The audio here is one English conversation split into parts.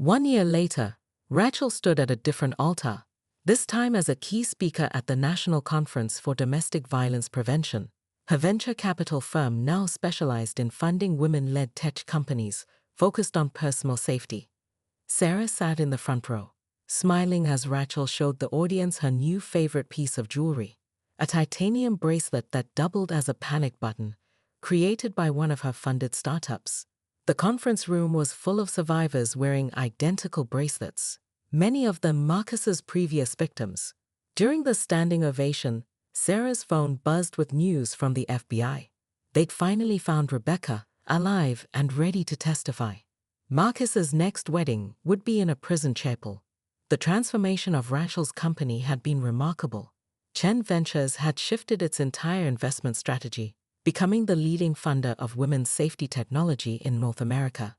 1 year later, Rachel stood at a different altar, this time as a key speaker at the National Conference for Domestic Violence Prevention. Her venture capital firm now specialized in funding women-led tech companies focused on personal safety. Sarah sat in the front row, smiling as Rachel showed the audience her new favorite piece of jewelry, a titanium bracelet that doubled as a panic button, created by one of her funded startups. The conference room was full of survivors wearing identical bracelets, many of them Marcus's previous victims. During the standing ovation, Sarah's phone buzzed with news from the FBI. They'd finally found Rebecca, alive and ready to testify. Marcus's next wedding would be in a prison chapel. The transformation of Rachel's company had been remarkable. Chen Ventures had shifted its entire investment strategy, becoming the leading funder of women's safety technology in North America.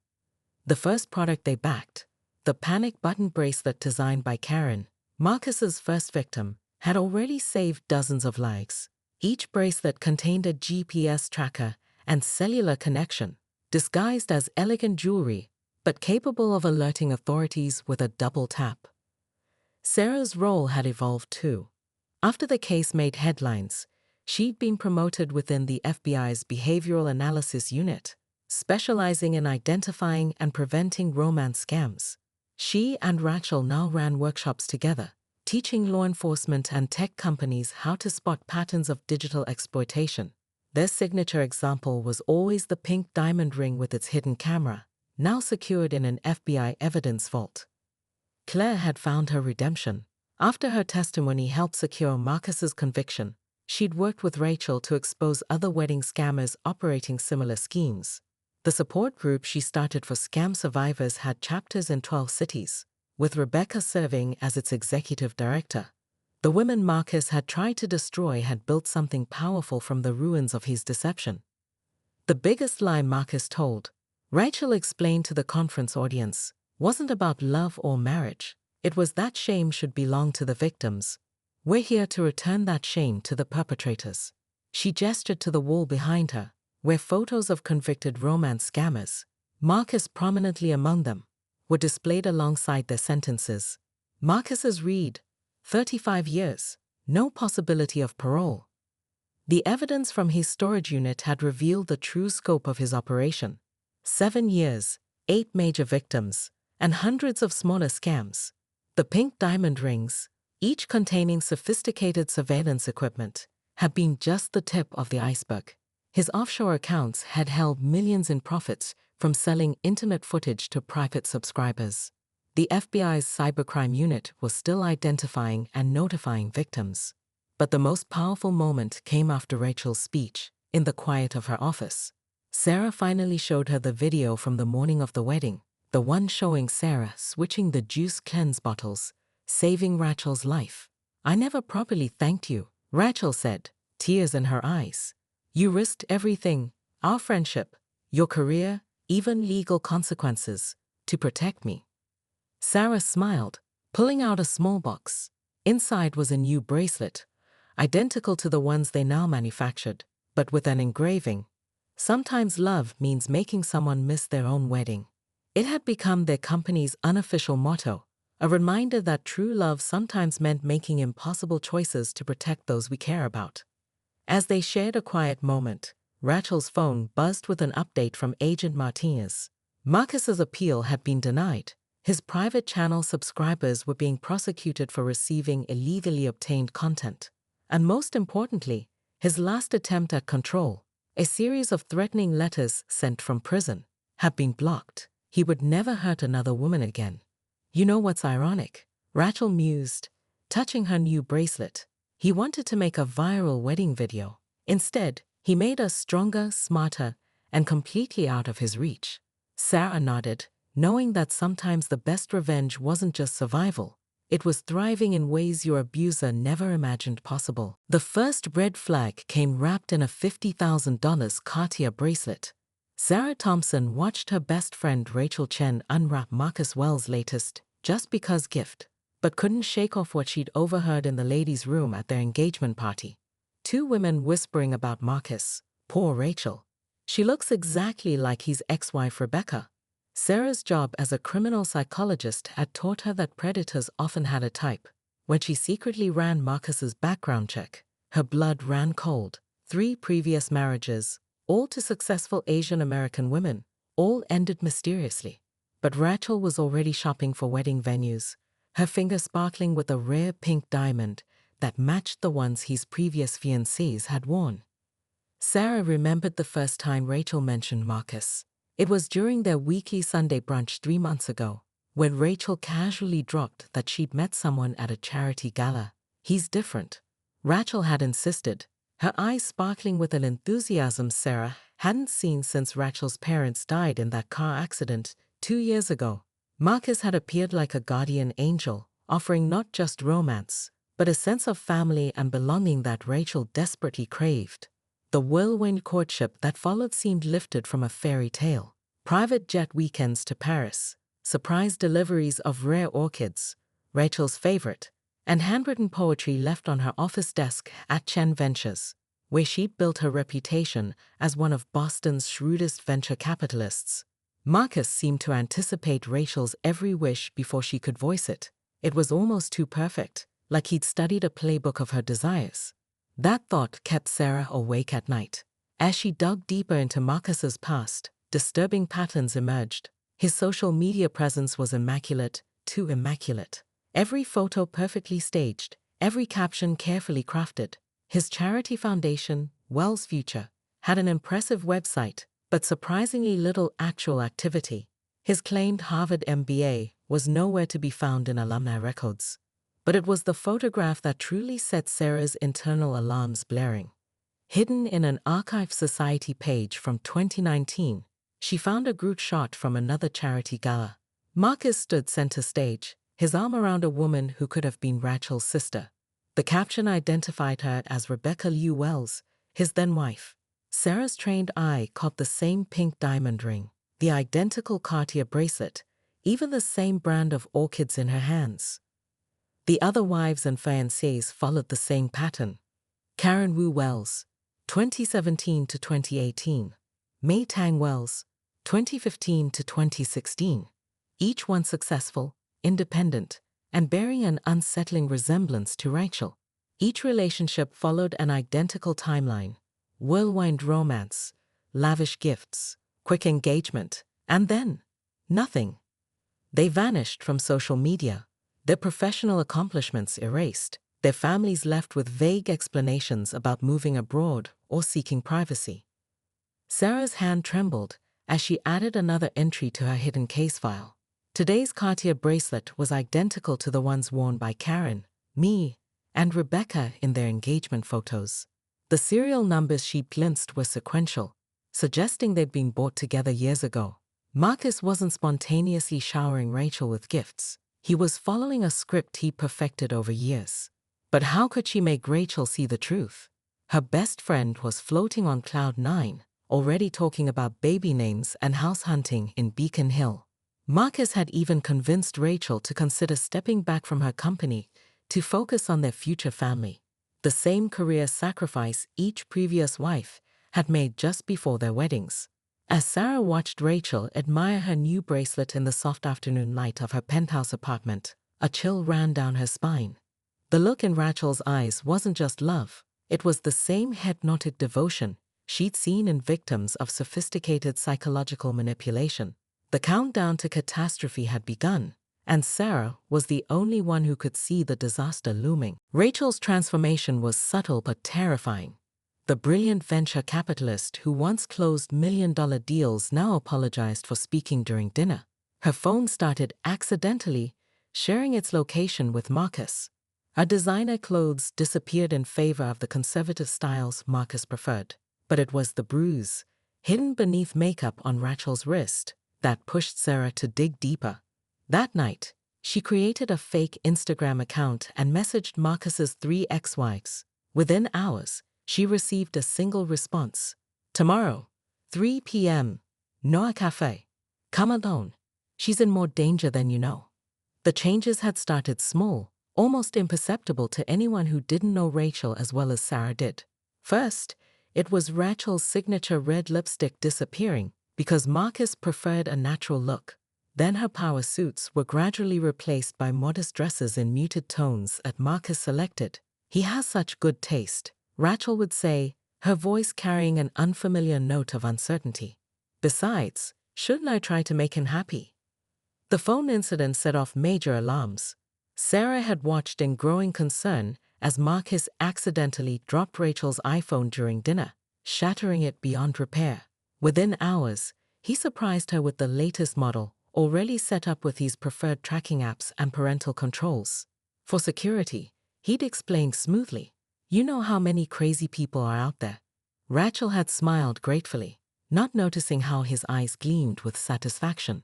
The first product they backed, the panic button bracelet designed by Karen, Marcus's first victim, had already saved dozens of lives. Each bracelet contained a GPS tracker and cellular connection, disguised as elegant jewelry, but capable of alerting authorities with a double tap. Sarah's role had evolved too. After the case made headlines, she'd been promoted within the FBI's Behavioral Analysis Unit, specializing in identifying and preventing romance scams. She and Rachel now ran workshops together, teaching law enforcement and tech companies how to spot patterns of digital exploitation. Their signature example was always the pink diamond ring with its hidden camera, now secured in an FBI evidence vault. Claire had found her redemption. After her testimony helped secure Marcus's conviction, she'd worked with Rachel to expose other wedding scammers operating similar schemes. The support group she started for scam survivors had chapters in 12 cities, with Rebecca serving as its executive director. The women Marcus had tried to destroy had built something powerful from the ruins of his deception. The biggest lie Marcus told, Rachel explained to the conference audience, wasn't about love or marriage. It was that shame should belong to the victims. We're here to return that shame to the perpetrators. She gestured to the wall behind her, where photos of convicted romance scammers, Marcus prominently among them, were displayed alongside their sentences. Marcus's read, 35 years, no possibility of parole. The evidence from his storage unit had revealed the true scope of his operation. 7 years, 8 major victims, and hundreds of smaller scams. The pink diamond rings, each containing sophisticated surveillance equipment, had been just the tip of the iceberg. His offshore accounts had held millions in profits from selling intimate footage to private subscribers. The FBI's cybercrime unit was still identifying and notifying victims. But the most powerful moment came after Rachel's speech, in the quiet of her office. Sarah finally showed her the video from the morning of the wedding, the one showing Sarah switching the juice cleanse bottles, saving Rachel's life. I never properly thanked you, Rachel said, tears in her eyes. You risked everything, our friendship, your career, even legal consequences, to protect me. Sarah smiled, pulling out a small box. Inside was a new bracelet, identical to the ones they now manufactured, but with an engraving. Sometimes love means making someone miss their own wedding. It had become their company's unofficial motto, a reminder that true love sometimes meant making impossible choices to protect those we care about. As they shared a quiet moment, Rachel's phone buzzed with an update from Agent Martinez. Marcus's appeal had been denied. His private channel subscribers were being prosecuted for receiving illegally obtained content. And most importantly, his last attempt at control, a series of threatening letters sent from prison, had been blocked. He would never hurt another woman again. You know what's ironic? Rachel mused, touching her new bracelet. He wanted to make a viral wedding video. Instead, he made us stronger, smarter, and completely out of his reach. Sarah nodded, knowing that sometimes the best revenge wasn't just survival. It was thriving in ways your abuser never imagined possible. The first red flag came wrapped in a $50,000 Cartier bracelet. Sarah Thompson watched her best friend Rachel Chen unwrap Marcus Wells' latest Just Because gift, but couldn't shake off what she'd overheard in the ladies' room at their engagement party. 2 women whispering about Marcus. Poor Rachel. She looks exactly like his ex-wife Rebecca. Sarah's job as a criminal psychologist had taught her that predators often had a type. When she secretly ran Marcus's background check, her blood ran cold. 3 previous marriages, all to successful Asian American women, all ended mysteriously. But Rachel was already shopping for wedding venues, her finger sparkling with a rare pink diamond that matched the ones his previous fiancés had worn. Sarah remembered the first time Rachel mentioned Marcus. It was during their weekly Sunday brunch 3 months ago, when Rachel casually dropped that she'd met someone at a charity gala. He's different, Rachel had insisted, her eyes sparkling with an enthusiasm Sarah hadn't seen since Rachel's parents died in that car accident 2 years ago. Marcus had appeared like a guardian angel, offering not just romance, but a sense of family and belonging that Rachel desperately craved. The whirlwind courtship that followed seemed lifted from a fairy tale. Private jet weekends to Paris, surprise deliveries of rare orchids, Rachel's favorite, and handwritten poetry left on her office desk at Chen Ventures, where she'd built her reputation as one of Boston's shrewdest venture capitalists. Marcus seemed to anticipate Rachel's every wish before she could voice it. It was almost too perfect, like he'd studied a playbook of her desires. That thought kept Sarah awake at night. As she dug deeper into Marcus's past, disturbing patterns emerged. His social media presence was immaculate, too immaculate. Every photo perfectly staged, every caption carefully crafted. His charity foundation, Wells Future, had an impressive website, but surprisingly little actual activity. His claimed Harvard MBA was nowhere to be found in alumni records. But it was the photograph that truly set Sarah's internal alarms blaring. Hidden in an Archive Society page from 2019, she found a group shot from another charity gala. Marcus stood center stage, his arm around a woman who could have been Rachel's sister. The caption identified her as Rebecca Liu Wells, his then-wife. Sarah's trained eye caught the same pink diamond ring, the identical Cartier bracelet, even the same brand of orchids in her hands. The other wives and fiancés followed the same pattern. Karen Wu Wells, 2017 to 2018. Mei Tang Wells, 2015 to 2016. Each one successful, independent, and bearing an unsettling resemblance to Rachel. Each relationship followed an identical timeline: whirlwind romance, lavish gifts, quick engagement, and then nothing. They vanished from social media, their professional accomplishments erased, their families left with vague explanations about moving abroad or seeking privacy. Sarah's hand trembled as she added another entry to her hidden case file. Today's Cartier bracelet was identical to the ones worn by Karen, me, and Rebecca in their engagement photos. The serial numbers she'd glimpsed were sequential, suggesting they'd been bought together years ago. Marcus wasn't spontaneously showering Rachel with gifts. He was following a script he perfected over years. But how could she make Rachel see the truth? Her best friend was floating on cloud 9, already talking about baby names and house hunting in Beacon Hill. Marcus had even convinced Rachel to consider stepping back from her company to focus on their future family, the same career sacrifice each previous wife had made just before their weddings. As Sarah watched Rachel admire her new bracelet in the soft afternoon light of her penthouse apartment, a chill ran down her spine. The look in Rachel's eyes wasn't just love, it was the same hypnotic devotion she'd seen in victims of sophisticated psychological manipulation. The countdown to catastrophe had begun, and Sarah was the only one who could see the disaster looming. Rachel's transformation was subtle but terrifying. The brilliant venture capitalist who once closed million-dollar deals now apologized for speaking during dinner. Her phone started accidentally sharing its location with Marcus. Her designer clothes disappeared in favor of the conservative styles Marcus preferred. But it was the bruise, hidden beneath makeup on Rachel's wrist, that pushed Sarah to dig deeper. That night, she created a fake Instagram account and messaged Marcus's 3 ex-wives. Within hours, she received a single response. Tomorrow, 3 p.m., Noah Cafe. Come alone. She's in more danger than you know. The changes had started small, almost imperceptible to anyone who didn't know Rachel as well as Sarah did. First, it was Rachel's signature red lipstick disappearing, because Marcus preferred a natural look. Then her power suits were gradually replaced by modest dresses in muted tones that Marcus selected. "He has such good taste," Rachel would say, her voice carrying an unfamiliar note of uncertainty. "Besides, shouldn't I try to make him happy?" The phone incident set off major alarms. Sarah had watched in growing concern as Marcus accidentally dropped Rachel's iPhone during dinner, shattering it beyond repair. Within hours, he surprised her with the latest model, already set up with his preferred tracking apps and parental controls. For security, he'd explained smoothly, "You know how many crazy people are out there." Rachel had smiled gratefully, not noticing how his eyes gleamed with satisfaction.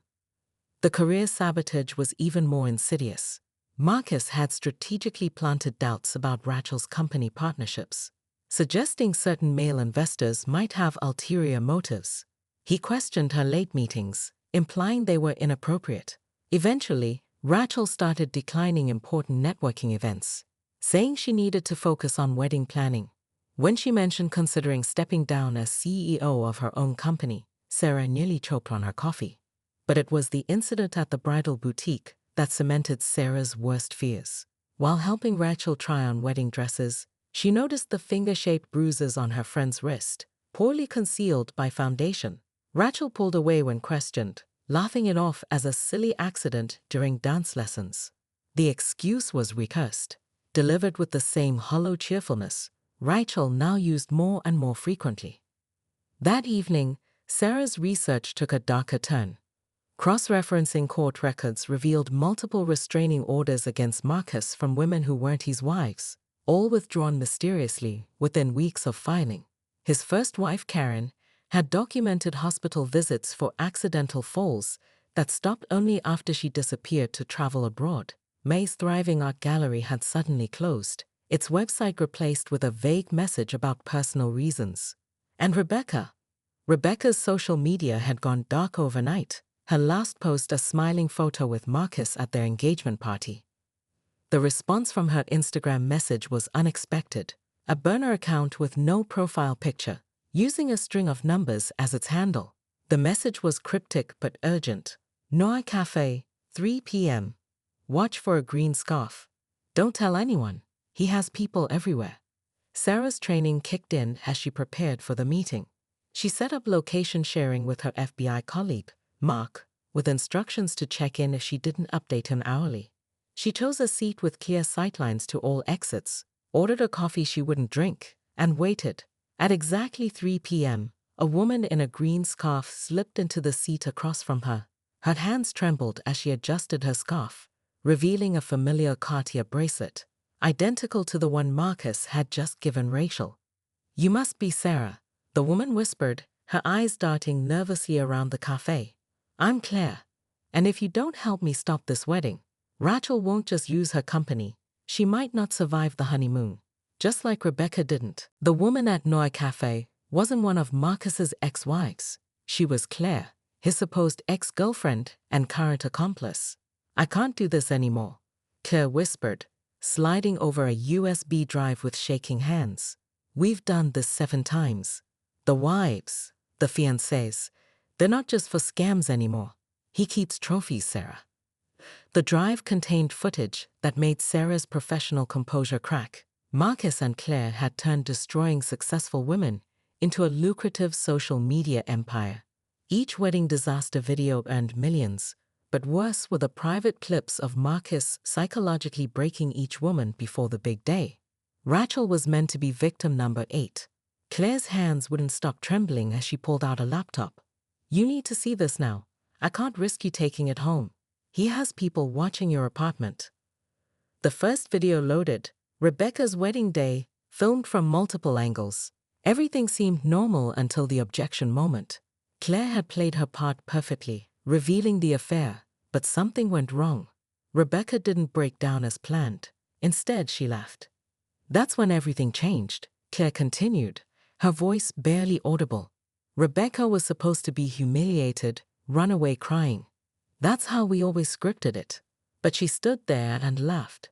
The career sabotage was even more insidious. Marcus had strategically planted doubts about Rachel's company partnerships, suggesting certain male investors might have ulterior motives. He questioned her late meetings, implying they were inappropriate. Eventually, Rachel started declining important networking events, saying she needed to focus on wedding planning. When she mentioned considering stepping down as CEO of her own company, Sarah nearly choked on her coffee. But it was the incident at the bridal boutique that cemented Sarah's worst fears. While helping Rachel try on wedding dresses, she noticed the finger-shaped bruises on her friend's wrist, poorly concealed by foundation. Rachel pulled away when questioned, laughing it off as a silly accident during dance lessons. The excuse was rehearsed, delivered with the same hollow cheerfulness Rachel now used more and more frequently. That evening, Sarah's research took a darker turn. Cross-referencing court records revealed multiple restraining orders against Marcus from women who weren't his wives, all withdrawn mysteriously within weeks of filing. His first wife, Karen, had documented hospital visits for accidental falls that stopped only after she disappeared to travel abroad. May's thriving art gallery had suddenly closed, its website replaced with a vague message about personal reasons. And Rebecca's social media had gone dark overnight, her last post a smiling photo with Marcus at their engagement party. The response from her Instagram message was unexpected, a burner account with no profile picture, using a string of numbers as its handle. The message was cryptic but urgent. "Noa Cafe, 3 p.m. Watch for a green scarf. Don't tell anyone. He has people everywhere." Sarah's training kicked in as she prepared for the meeting. She set up location sharing with her FBI colleague, Mark, with instructions to check in if she didn't update him hourly. She chose a seat with clear sightlines to all exits, ordered a coffee she wouldn't drink, and waited. At exactly 3 p.m., a woman in a green scarf slipped into the seat across from her. Her hands trembled as she adjusted her scarf, revealing a familiar Cartier bracelet, identical to the one Marcus had just given Rachel. "You must be Sarah," the woman whispered, her eyes darting nervously around the cafe. "I'm Claire, and if you don't help me stop this wedding, Rachel won't just use her company, she might not survive the honeymoon. Just like Rebecca didn't." The woman at Noa Cafe wasn't one of Marcus's ex-wives. She was Claire, his supposed ex-girlfriend and current accomplice. "I can't do this anymore," Claire whispered, sliding over a USB drive with shaking hands. "We've done this 7 times. The wives, the fiancés, they're not just for scams anymore. He keeps trophies, Sarah." The drive contained footage that made Sarah's professional composure crack. Marcus and Claire had turned destroying successful women into a lucrative social media empire. Each wedding disaster video earned millions, but worse were the private clips of Marcus psychologically breaking each woman before the big day. Rachel was meant to be victim number 8. Claire's hands wouldn't stop trembling as she pulled out a laptop. "You need to see this now. I can't risk you taking it home. He has people watching your apartment." The first video loaded, Rebecca's wedding day, filmed from multiple angles. Everything seemed normal until the objection moment. Claire had played her part perfectly, revealing the affair, but something went wrong. Rebecca didn't break down as planned. Instead, she laughed. "That's when everything changed," Claire continued, her voice barely audible. "Rebecca was supposed to be humiliated, run away crying. That's how we always scripted it. But she stood there and laughed.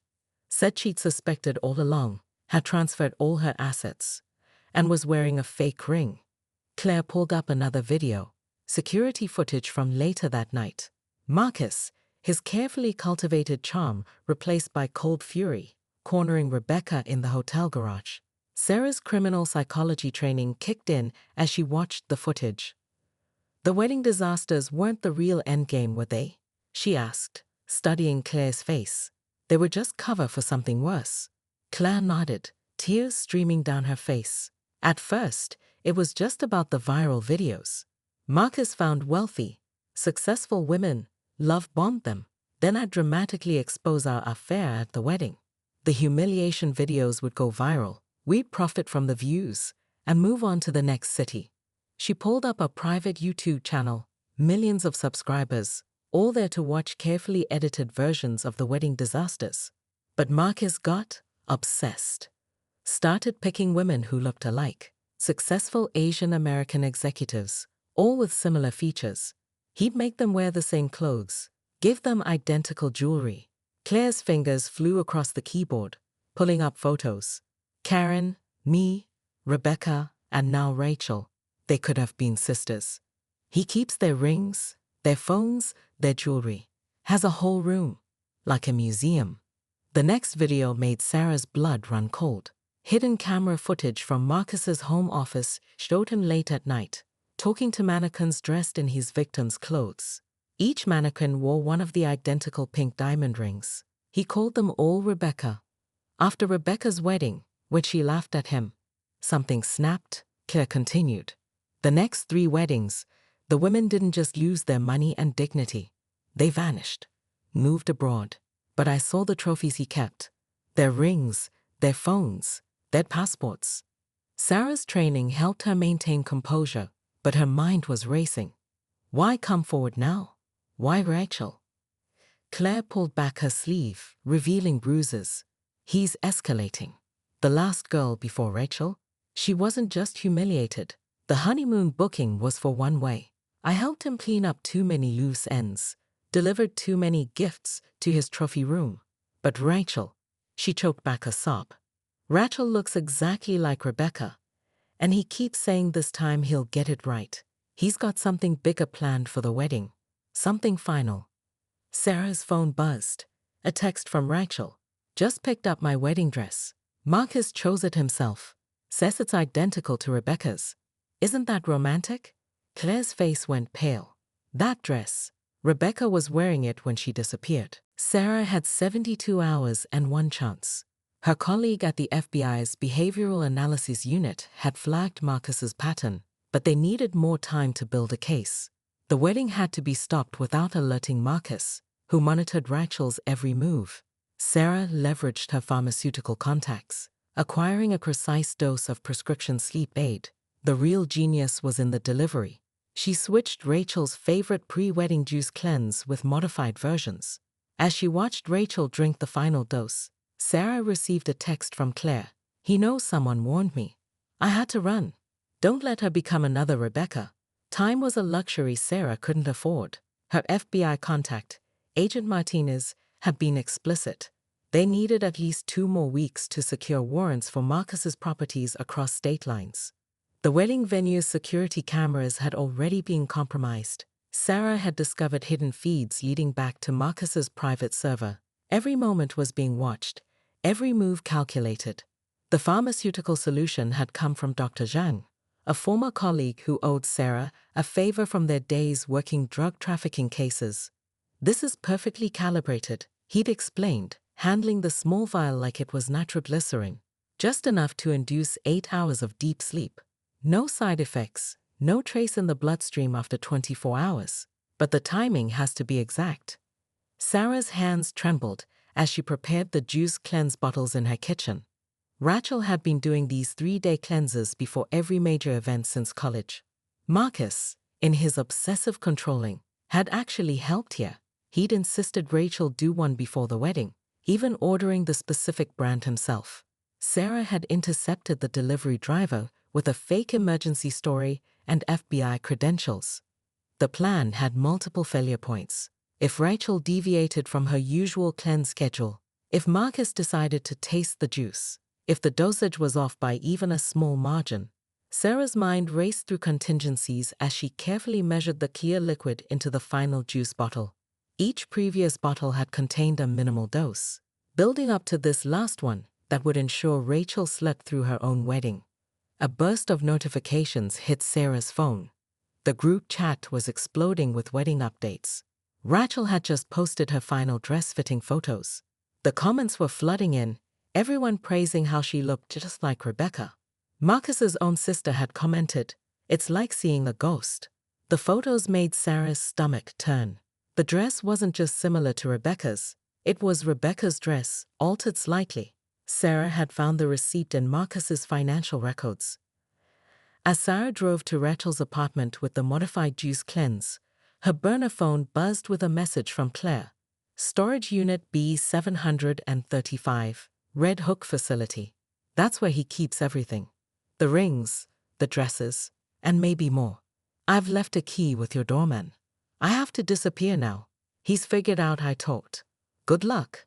Said she'd suspected all along, had transferred all her assets, and was wearing a fake ring." Claire pulled up another video, security footage from later that night. Marcus, his carefully cultivated charm replaced by cold fury, cornering Rebecca in the hotel garage. Sarah's criminal psychology training kicked in as she watched the footage. The wedding disasters weren't the real endgame, were they? She asked, studying Claire's face. They were just cover for something worse. Claire nodded, tears streaming down her face. At first, it was just about the viral videos. Marcus found wealthy, successful women, love-bombed them, then I'd dramatically expose our affair at the wedding. The humiliation videos would go viral, we'd profit from the views, and move on to the next city. She pulled up a private YouTube channel, millions of subscribers, all there to watch carefully edited versions of the wedding disasters. But Marcus got obsessed. Started picking women who looked alike, successful Asian American executives, all with similar features. He'd make them wear the same clothes, give them identical jewelry. Claire's fingers flew across the keyboard, pulling up photos. Karen, me, Rebecca, and now Rachel. They could have been sisters. He keeps their rings, their phones, their jewelry. Has a whole room, like a museum. The next video made Sarah's blood run cold. Hidden camera footage from Marcus's home office showed him late at night, talking to mannequins dressed in his victims' clothes. Each mannequin wore one of the identical pink diamond rings. He called them all Rebecca. After Rebecca's wedding, when she laughed at him, something snapped, Claire continued. The next 3 weddings, the women didn't just lose their money and dignity. They vanished, moved abroad. But I saw the trophies he kept. Their rings, their phones, their passports. Sarah's training helped her maintain composure, but her mind was racing. Why come forward now? Why Rachel? Claire pulled back her sleeve, revealing bruises. He's escalating. The last girl before Rachel? She wasn't just humiliated. The honeymoon booking was for one way. I helped him clean up too many loose ends, delivered too many gifts to his trophy room. But Rachel, she choked back a sob. Rachel looks exactly like Rebecca, and he keeps saying this time he'll get it right. He's got something bigger planned for the wedding, something final. Sarah's phone buzzed. A text from Rachel. Just picked up my wedding dress. Marcus chose it himself. Says it's identical to Rebecca's. Isn't that romantic? Claire's face went pale. That dress. Rebecca was wearing it when she disappeared. Sarah had 72 hours and 1 chance. Her colleague at the FBI's Behavioral Analysis Unit had flagged Marcus's pattern, but they needed more time to build a case. The wedding had to be stopped without alerting Marcus, who monitored Rachel's every move. Sarah leveraged her pharmaceutical contacts, acquiring a precise dose of prescription sleep aid. The real genius was in the delivery. She switched Rachel's favorite pre-wedding juice cleanse with modified versions. As she watched Rachel drink the final dose, Sarah received a text from Claire. He knows someone warned me. I had to run. Don't let her become another Rebecca. Time was a luxury Sarah couldn't afford. Her FBI contact, Agent Martinez, had been explicit. They needed at least 2 more weeks to secure warrants for Marcus's properties across state lines. The wedding venue's security cameras had already been compromised. Sarah had discovered hidden feeds leading back to Marcus's private server. Every moment was being watched, every move calculated. The pharmaceutical solution had come from Dr. Zhang, a former colleague who owed Sarah a favor from their days working drug trafficking cases. This is perfectly calibrated, he'd explained, handling the small vial like it was nitroglycerin, just enough to induce 8 hours of deep sleep. No side effects, no trace in the bloodstream after 24 hours. But the timing has to be exact. Sarah's hands trembled as she prepared the juice cleanse bottles in her kitchen. Rachel had been doing these 3-day cleanses before every major event since college. Marcus, in his obsessive controlling, had actually helped here. He'd insisted Rachel do one before the wedding, even ordering the specific brand himself. Sarah had intercepted the delivery driver with a fake emergency story and FBI credentials. The plan had multiple failure points. If Rachel deviated from her usual cleanse schedule, if Marcus decided to taste the juice, if the dosage was off by even a small margin, Sarah's mind raced through contingencies as she carefully measured the clear liquid into the final juice bottle. Each previous bottle had contained a minimal dose, building up to this last one that would ensure Rachel slept through her own wedding. A burst of notifications hit Sarah's phone. The group chat was exploding with wedding updates. Rachel had just posted her final dress-fitting photos. The comments were flooding in, everyone praising how she looked just like Rebecca. Marcus's own sister had commented, "It's like seeing a ghost." The photos made Sarah's stomach turn. The dress wasn't just similar to Rebecca's, it was Rebecca's dress, altered slightly. Sarah had found the receipt in Marcus's financial records. As Sarah drove to Rachel's apartment with the modified juice cleanse, her burner phone buzzed with a message from Claire. Storage Unit B735, Red Hook Facility. That's where he keeps everything. The rings, the dresses, and maybe more. I've left a key with your doorman. I have to disappear now. He's figured out I talked. Good luck.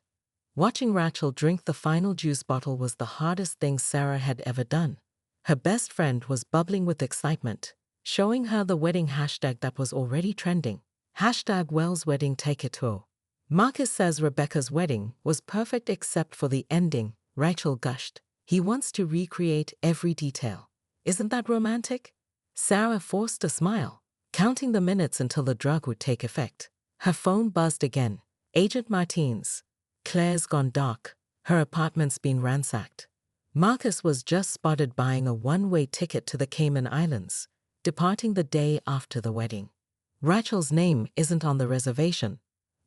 Watching Rachel drink the final juice bottle was the hardest thing Sarah had ever done. Her best friend was bubbling with excitement, showing her the wedding hashtag that was already trending. Hashtag Wells Wedding Take It To. Marcus says Rebecca's wedding was perfect except for the ending, Rachel gushed. He wants to recreate every detail. Isn't that romantic? Sarah forced a smile, counting the minutes until the drug would take effect. Her phone buzzed again. Agent Martins. Claire's gone dark. Her apartment's been ransacked. Marcus was just spotted buying a one-way ticket to the Cayman Islands, departing the day after the wedding. Rachel's name isn't on the reservation.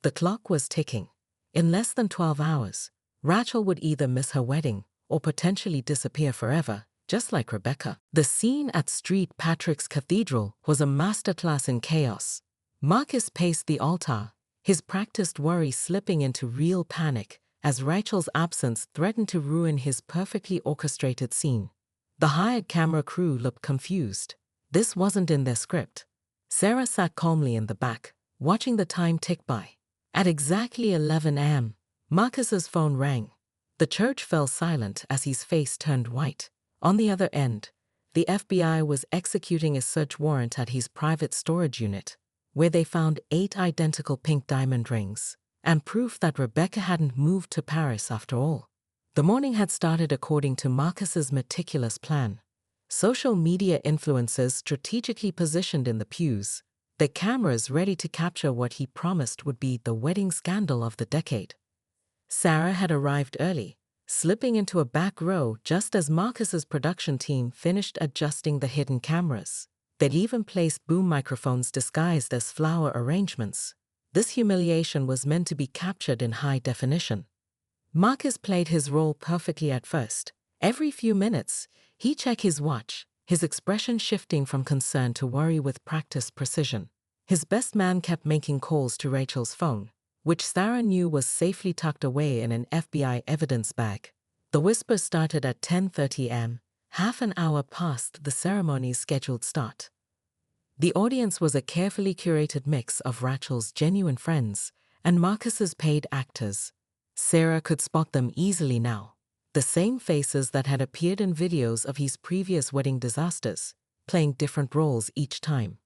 The clock was ticking. In less than 12 hours, Rachel would either miss her wedding or potentially disappear forever, just like Rebecca. The scene at St. Patrick's Cathedral was a masterclass in chaos. Marcus paced the altar, his practiced worry slipping into real panic as Rachel's absence threatened to ruin his perfectly orchestrated scene. The hired camera crew looked confused. This wasn't in their script. Sarah sat calmly in the back, watching the time tick by. At exactly 11 a.m., Marcus's phone rang. The church fell silent as his face turned white. On the other end, the FBI was executing a search warrant at his private storage unit, where they found 8 identical pink diamond rings, and proof that Rebecca hadn't moved to Paris after all. The morning had started according to Marcus's meticulous plan. Social media influencers strategically positioned in the pews, their cameras ready to capture what he promised would be the wedding scandal of the decade. Sarah had arrived early, slipping into a back row just as Marcus's production team finished adjusting the hidden cameras. They'd even placed boom microphones disguised as flower arrangements. This humiliation was meant to be captured in high definition. Marcus played his role perfectly at first. Every few minutes, he checked his watch, his expression shifting from concern to worry with practiced precision. His best man kept making calls to Rachel's phone, which Sarah knew was safely tucked away in an FBI evidence bag. The whisper started at 10:30 a.m., half an hour past the ceremony's scheduled start. The audience was a carefully curated mix of Rachel's genuine friends and Marcus's paid actors. Sarah could spot them easily now. The same faces that had appeared in videos of his previous wedding disasters, playing different roles each time.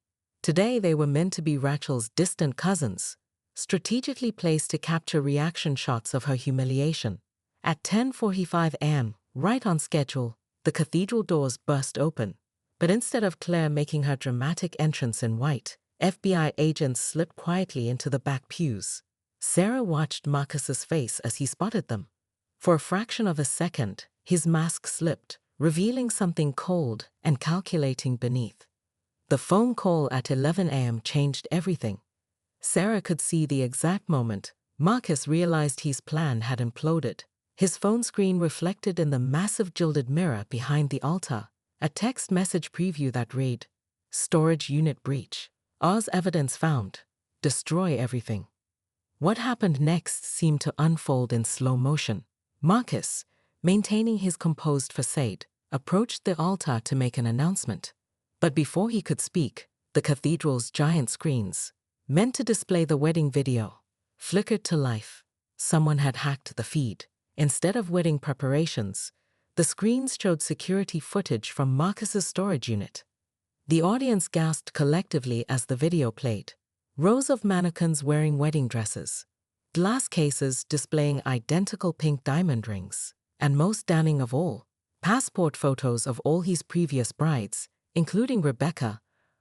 Today they were meant to be Rachel's distant cousins, strategically placed to capture reaction shots of her humiliation. At 10:45 a.m., right on schedule, the cathedral doors burst open. But instead of Claire making her dramatic entrance in white, FBI agents slipped quietly into the back pews. Sarah watched Marcus's face as he spotted them. For a fraction of a second, his mask slipped, revealing something cold and calculating beneath. The phone call at 11 a.m. changed everything. Sarah could see the exact moment Marcus realized his plan had imploded. His phone screen reflected in the massive gilded mirror behind the altar a text message preview that read, "Storage unit breach. Oz evidence found. Destroy everything." What happened next seemed to unfold in slow motion. Marcus, maintaining his composed facade, approached the altar to make an announcement. But before he could speak, the cathedral's giant screens, meant to display the wedding video, flickered to life. Someone had hacked the feed. Instead of wedding preparations, The screens showed security footage from Marcus's storage unit. The audience gasped collectively as the video played. Rows of mannequins wearing wedding dresses, glass cases displaying identical pink diamond rings, and most stunning of all, passport photos of all his previous brides, including Rebecca,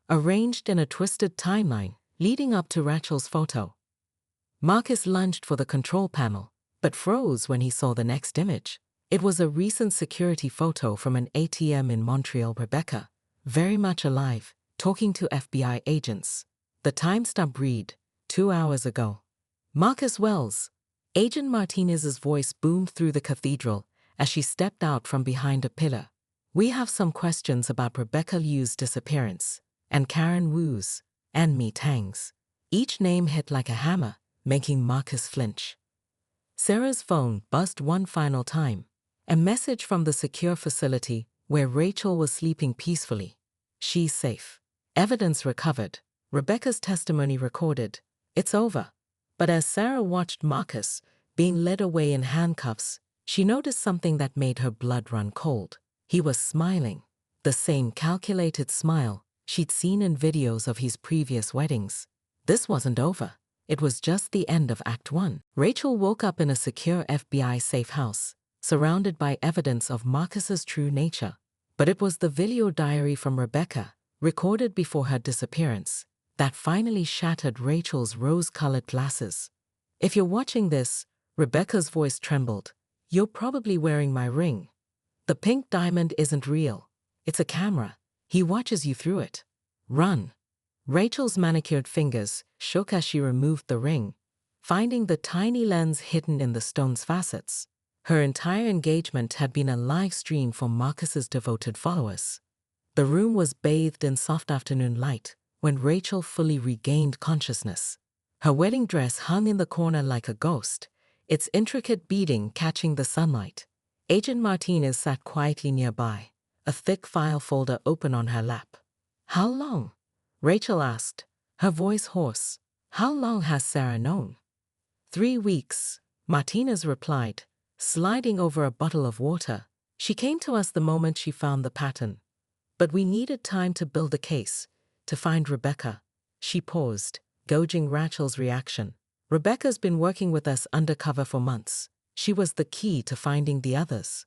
arranged in a twisted timeline leading up to Rachel's photo. Marcus lunged for the control panel, but froze when he saw the next image. It was a recent security photo from an ATM in Montreal. Rebecca, very much alive, talking to FBI agents. The timestamp read, 2 hours ago. Marcus Wells. Agent Martinez's voice boomed through the cathedral as she stepped out from behind a pillar. We have some questions about Rebecca Liu's disappearance, and Karen Wu's, and Mi Tang's. Each name hit like a hammer, making Marcus flinch. Sarah's phone buzzed one final time. A message from the secure facility where Rachel was sleeping peacefully. She's safe. Evidence recovered. Rebecca's testimony recorded. It's over. But as Sarah watched Marcus being led away in handcuffs, she noticed something that made her blood run cold. He was smiling. The same calculated smile she'd seen in videos of his previous weddings. This wasn't over. It was just the end of Act 1. Rachel woke up in a secure FBI safe house, surrounded by evidence of Marcus's true nature. But it was the video diary from Rebecca, recorded before her disappearance, that finally shattered Rachel's rose-colored glasses. If you're watching this, Rebecca's voice trembled. You're probably wearing my ring. The pink diamond isn't real. It's a camera. He watches you through it. Run. Rachel's manicured fingers shook as she removed the ring, finding the tiny lens hidden in the stone's facets. Her entire engagement had been a live stream for Marcus's devoted followers. The room was bathed in soft afternoon light when Rachel fully regained consciousness. Her wedding dress hung in the corner like a ghost, its intricate beading catching the sunlight. Agent Martinez sat quietly nearby, a thick file folder open on her lap. How long? Rachel asked, her voice hoarse. How long has Sarah known? 3 weeks, Martinez replied, sliding over a bottle of water. She came to us the moment she found the pattern. But we needed time to build a case, to find Rebecca. She paused, gauging Rachel's reaction. Rebecca's been working with us undercover for months. She was the key to finding the others.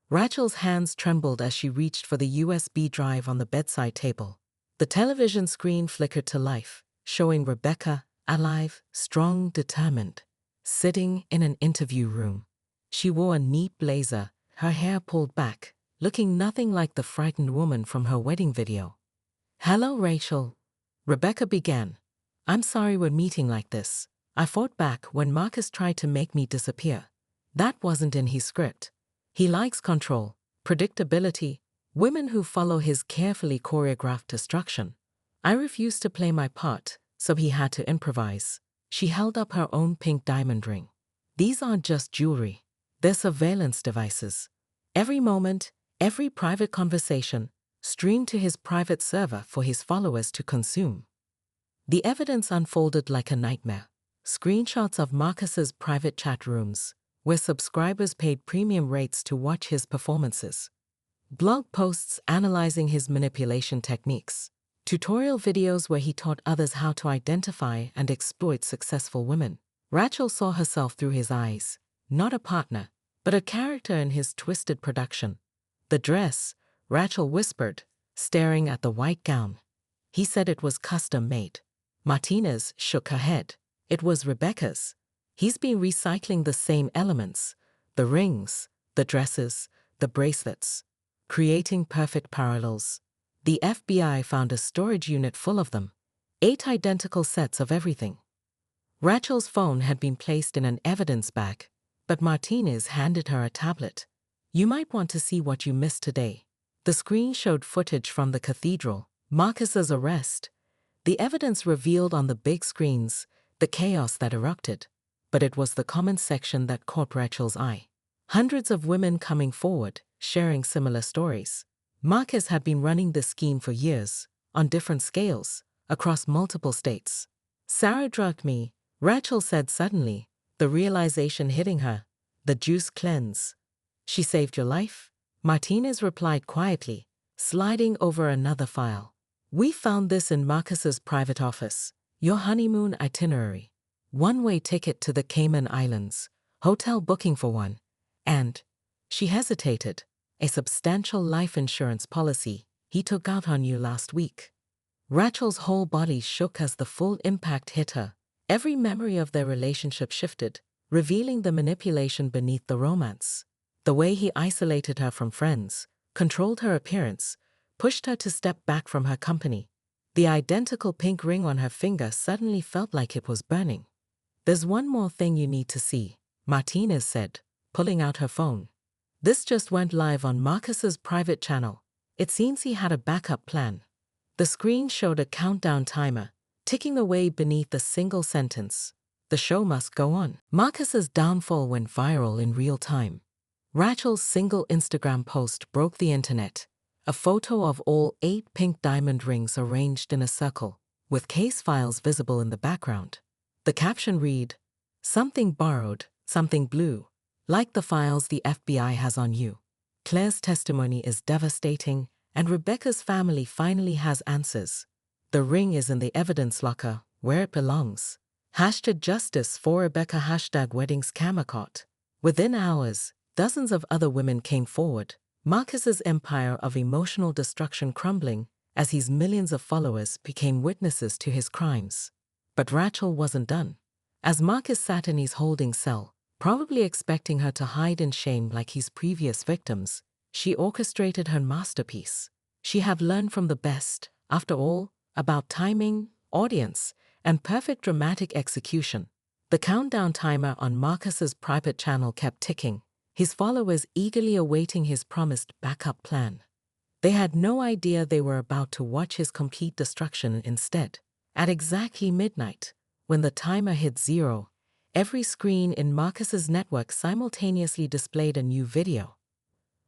Rachel's hands trembled as she reached for the USB drive on the bedside table. The television screen flickered to life, showing Rebecca, alive, strong, determined, sitting in an interview room. She wore a neat blazer, her hair pulled back, looking nothing like the frightened woman from her wedding video. Hello, Rachel. Rebecca began. I'm sorry we're meeting like this. I fought back when Marcus tried to make me disappear. That wasn't in his script. He likes control, predictability, women who follow his carefully choreographed destruction. I refused to play my part, so he had to improvise. She held up her own pink diamond ring. These aren't just jewelry. They're surveillance devices. Every moment, every private conversation, streamed to his private server for his followers to consume. The evidence unfolded like a nightmare. Screenshots of Marcus's private chat rooms, where subscribers paid premium rates to watch his performances. Blog posts analyzing his manipulation techniques. Tutorial videos where he taught others how to identify and exploit successful women. Rachel saw herself through his eyes, not a partner, but a character in his twisted production. The dress, Rachel whispered, staring at the white gown. He said it was custom-made. Martinez shook her head. It was Rebecca's. He's been recycling the same elements, the rings, the dresses, the bracelets, creating perfect parallels. The FBI found a storage unit full of them, 8 identical sets of everything. Rachel's phone had been placed in an evidence bag, but Martinez handed her a tablet. You might want to see what you missed today. The screen showed footage from the cathedral, Marcus's arrest. The evidence revealed on the big screens the chaos that erupted, but it was the comment section that caught Rachel's eye. Hundreds of women coming forward, sharing similar stories. Marcus had been running this scheme for years, on different scales, across multiple states. Sarah drugged me, Rachel said suddenly, the realization hitting her. The juice cleanse. She saved your life? Martinez replied quietly, sliding over another file. We found this in Marcus's private office. Your honeymoon itinerary. One-way ticket to the Cayman Islands. Hotel booking for one. And, she hesitated, a substantial life insurance policy he took out on you last week. Rachel's whole body shook as the full impact hit her. Every memory of their relationship shifted, revealing the manipulation beneath the romance. The way he isolated her from friends, controlled her appearance, pushed her to step back from her company. The identical pink ring on her finger suddenly felt like it was burning. There's one more thing you need to see, Martinez said, pulling out her phone. This just went live on Marcus's private channel. It seems he had a backup plan. The screen showed a countdown timer, ticking away beneath a single sentence. The show must go on. Marcus's downfall went viral in real time. Rachel's single Instagram post broke the internet. A photo of all 8 pink diamond rings arranged in a circle, with case files visible in the background. The caption read, "Something borrowed, something blue, like the files the FBI has on you." Claire's testimony is devastating, and Rebecca's family finally has answers. The ring is in the evidence locker, where it belongs. #justice for Rebecca #wedding scammer caught. Within hours, dozens of other women came forward, Marcus's empire of emotional destruction crumbling as his millions of followers became witnesses to his crimes. But Rachel wasn't done. As Marcus sat in his holding cell, probably expecting her to hide in shame like his previous victims, she orchestrated her masterpiece. She had learned from the best, after all, about timing, audience, and perfect dramatic execution. The countdown timer on Marcus's private channel kept ticking, his followers eagerly awaiting his promised backup plan. They had no idea they were about to watch his complete destruction instead. At exactly midnight, when the timer hit 0, every screen in Marcus's network simultaneously displayed a new video.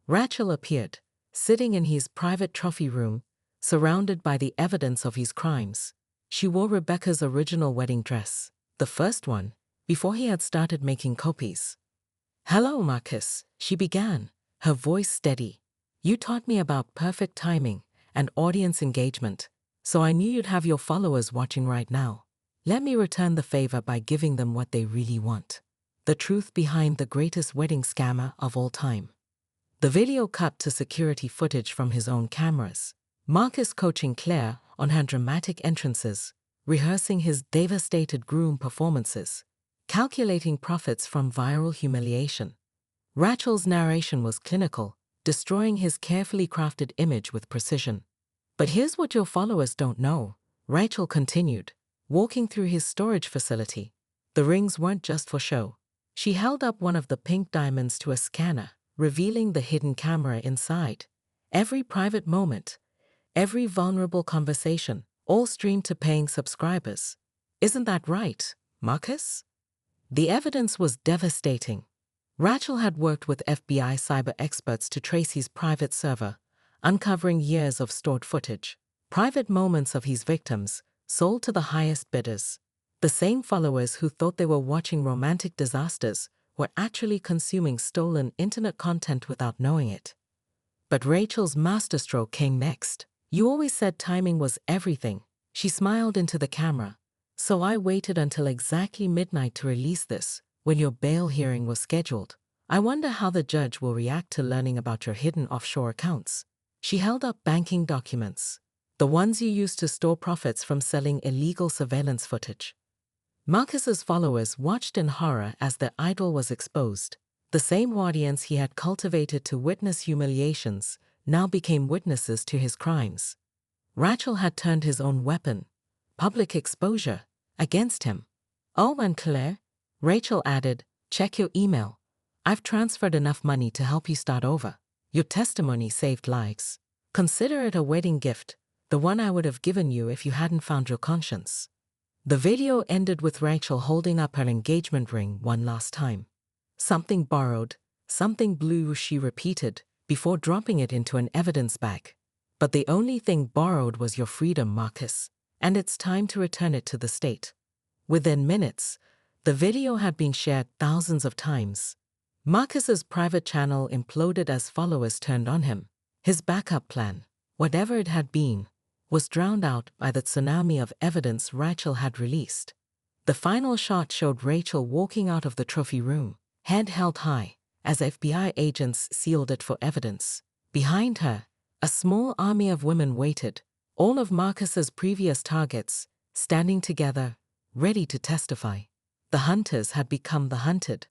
Rachel appeared, sitting in his private trophy room, surrounded by the evidence of his crimes. She wore Rebecca's original wedding dress, the first one, before he had started making copies. "Hello, Marcus," she began, her voice steady. "You taught me about perfect timing and audience engagement, so I knew you'd have your followers watching right now. Let me return the favor by giving them what they really want. The truth behind the greatest wedding scammer of all time." The video cut to security footage from his own cameras. Marcus coaching Claire on her dramatic entrances, rehearsing his devastated groom performances, calculating profits from viral humiliation. Rachel's narration was clinical, destroying his carefully crafted image with precision. "But here's what your followers don't know," Rachel continued, walking through his storage facility. The rings weren't just for show. She held up one of the pink diamonds to a scanner, revealing the hidden camera inside. Every private moment, every vulnerable conversation, all streamed to paying subscribers. Isn't that right, Marcus? The evidence was devastating. Rachel had worked with FBI cyber experts to trace his private server, uncovering years of stored footage. Private moments of his victims, sold to the highest bidders. The same followers who thought they were watching romantic disasters were actually consuming stolen internet content without knowing it. But Rachel's masterstroke came next. "You always said timing was everything." She smiled into the camera. "So I waited until exactly midnight to release this, when your bail hearing was scheduled. I wonder how the judge will react to learning about your hidden offshore accounts." She held up banking documents, the ones you used to store profits from selling illegal surveillance footage. Marcus's followers watched in horror as their idol was exposed. The same audience he had cultivated to witness humiliations now became witnesses to his crimes. Rachel had turned his own weapon, public exposure, against him. "Oh, and Claire," Rachel added, "check your email. I've transferred enough money to help you start over. Your testimony saved lives. Consider it a wedding gift, the one I would have given you if you hadn't found your conscience." The video ended with Rachel holding up her engagement ring one last time. "Something borrowed, something blue," she repeated, before dropping it into an evidence bag. "But the only thing borrowed was your freedom, Marcus, and it's time to return it to the state." Within minutes, the video had been shared thousands of times. Marcus's private channel imploded as followers turned on him. His backup plan, whatever it had been, was drowned out by the tsunami of evidence Rachel had released. The final shot showed Rachel walking out of the trophy room, head held high, as FBI agents sealed it for evidence. Behind her, a small army of women waited, all of Marcus's previous targets, standing together, ready to testify. The hunters had become the hunted.